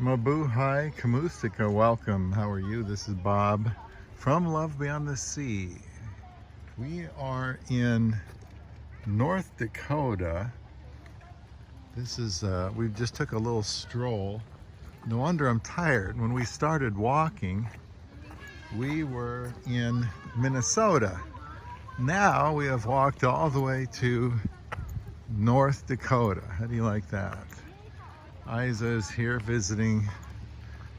Mabuhay Kamusika, welcome. How are you? This is Bob from Love Beyond the Sea. We are in North Dakota. This is, we just took a little stroll. No wonder I'm tired. When we started walking, we were in Minnesota. Now we have walked all the way to North Dakota. How do you like that? Isa is here visiting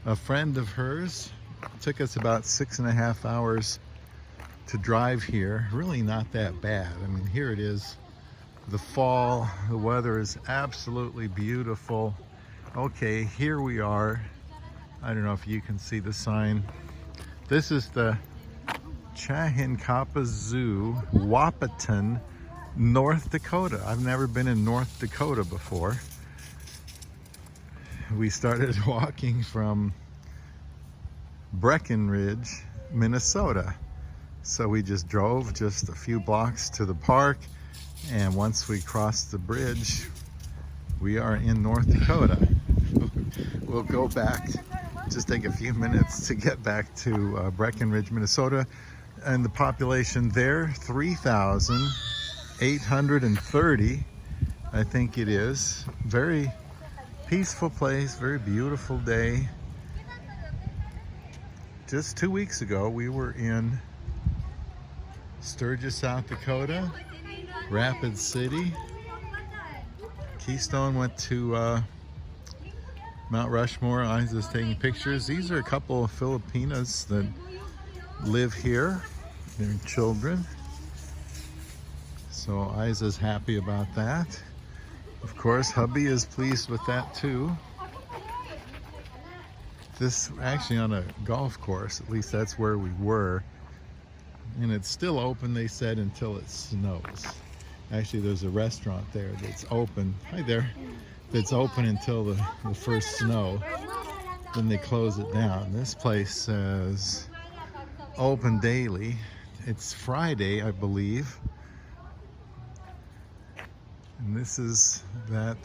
a friend of hers. It took us about 6.5 hours to drive here. Really not that bad. I mean, here it is, the fall. The weather is absolutely beautiful. Okay, here we are. I don't know if you can see the sign. This is the Chahinkapa Zoo, Wahpeton, North Dakota. I've never been in North Dakota before. We started walking from Breckenridge, Minnesota. So we just drove just a few blocks to the park, and once we crossed the bridge, we are in North Dakota. We'll go back, just take a few minutes to get back to Breckenridge, Minnesota, and the population there, 3,830, I think it is. Very peaceful place, very beautiful day. Just 2 weeks ago, we were in Sturgis, South Dakota, Rapid City. Keystone went to Mount Rushmore. Isa's taking pictures. These are a couple of Filipinas that live here, their children. So Isa's happy about that. Of course, hubby is pleased with that too. This actually on a golf course, at least that's where we were. And it's still open, they said, until it snows. Actually, there's a restaurant there that's open. Hi there. That's open until the first snow. Then they close it down. This place says open daily. It's Friday, I believe. And this is that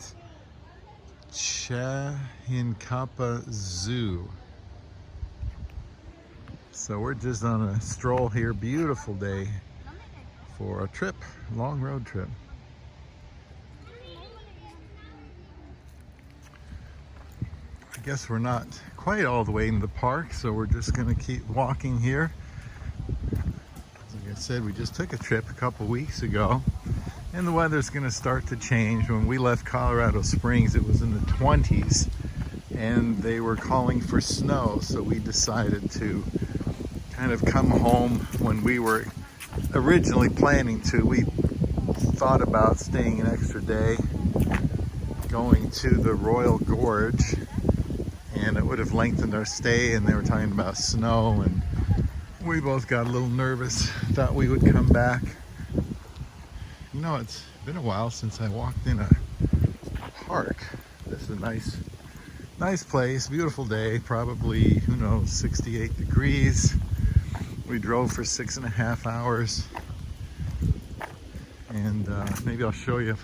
Chahinkapa Zoo. So we're just on a stroll here. Beautiful day for a trip, long road trip. I guess we're not quite all the way in the park, so we're just gonna keep walking here. Like I said, we just took a trip a couple weeks ago, and the weather's gonna start to change. When we left Colorado Springs, it was in the 20s, and they were calling for snow, so we decided to kind of come home when we were originally planning to. We thought about staying an extra day, going to the Royal Gorge, and it would have lengthened our stay, and they were talking about snow, and we both got a little nervous, thought we would come back. You know, it's been a while since I walked in a park. This is a nice place, beautiful day, probably, who knows, 68 degrees. We drove for 6.5 hours, and maybe I'll show you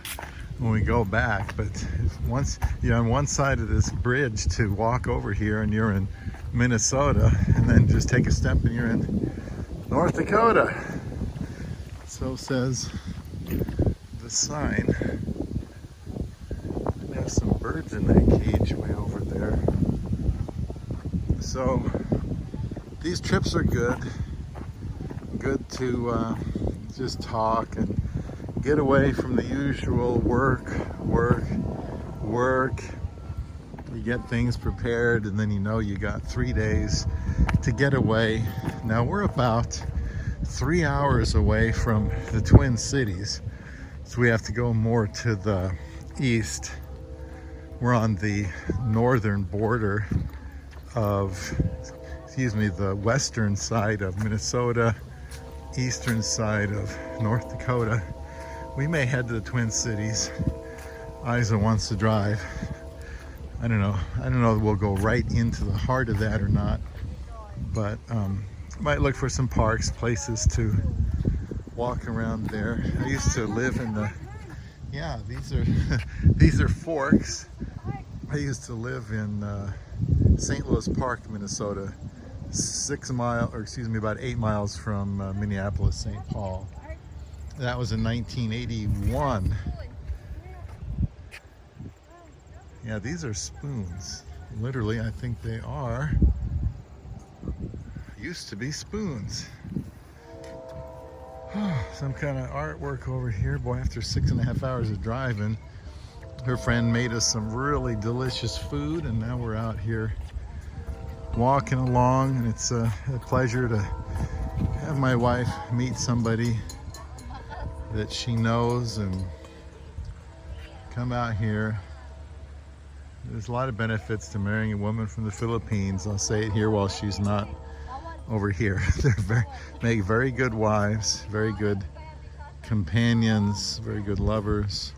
when we go back. But once you're on one side of this bridge to walk over here, and you're in Minnesota, and then just take a step and you're in North Dakota. So says the sign. There's some birds in that cage way over there. So these trips are good to just talk and get away from the usual work. You get things prepared, and then you know you got 3 days to get away. Now we're about 3 hours away from the Twin Cities, so we have to go more to the east. We're on the northern border of, the western side of Minnesota, eastern side of North Dakota. We may head to the Twin Cities. Isa wants to drive. I don't know if we'll go right into the heart of that or not, but might look for some parks, places to walk around there. I used to live in the, these are forks. I used to live in St. Louis Park, Minnesota, about 8 miles from Minneapolis, St. Paul. That was in 1981. Yeah, these are spoons. Literally, I think they are. Used to be spoons. Some kind of artwork over here. Boy, after 6.5 hours of driving, her friend made us some really delicious food, and now we're out here walking along, and it's a pleasure to have my wife meet somebody that she knows and come out here. There's a lot of benefits to marrying a woman from the Philippines. I'll say it here while she's not over here. Make very good wives, very good companions, very good lovers.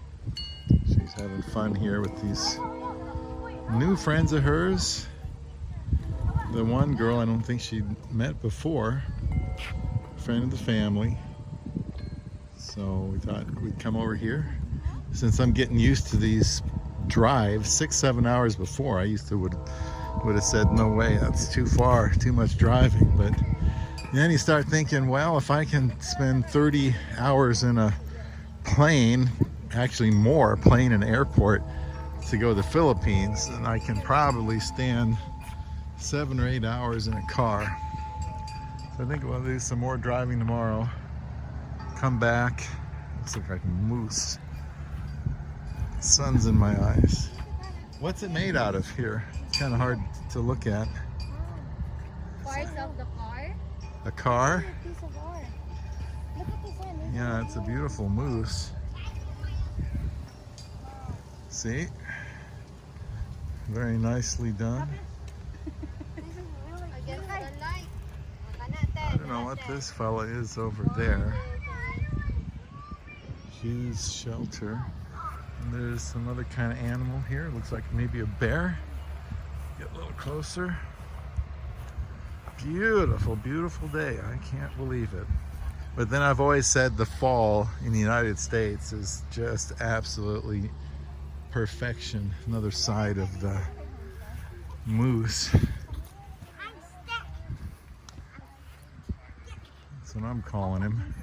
She's having fun here with these new friends of hers. The one girl I don't think she'd met before, friend of the family. So we thought we'd come over here. Since I'm getting used to these drives, 6-7 hours before, I used to would have said, no way, that's too far, too much driving. But then you start thinking, well, if I can spend 30 hours in a plane, actually more, plane and airport, to go to the Philippines, then I can probably stand 7 or 8 hours in a car. So I think we'll do some more driving tomorrow. Come back. Looks like a moose. The sun's in my eyes. What's it made out of here? It's kind of hard to look at. Parts of the car? A car? Piece of art. Look at this one. Yeah, it's a beautiful moose. See? Very nicely done. I don't know what this fella is over there. Hughes Shelter. And there's some other kind of animal here. Looks like maybe a bear. Get a little closer. Beautiful, beautiful day. I can't believe it. But then I've always said the fall in the United States is just absolutely perfection. Another side of the moose. That's what I'm calling him.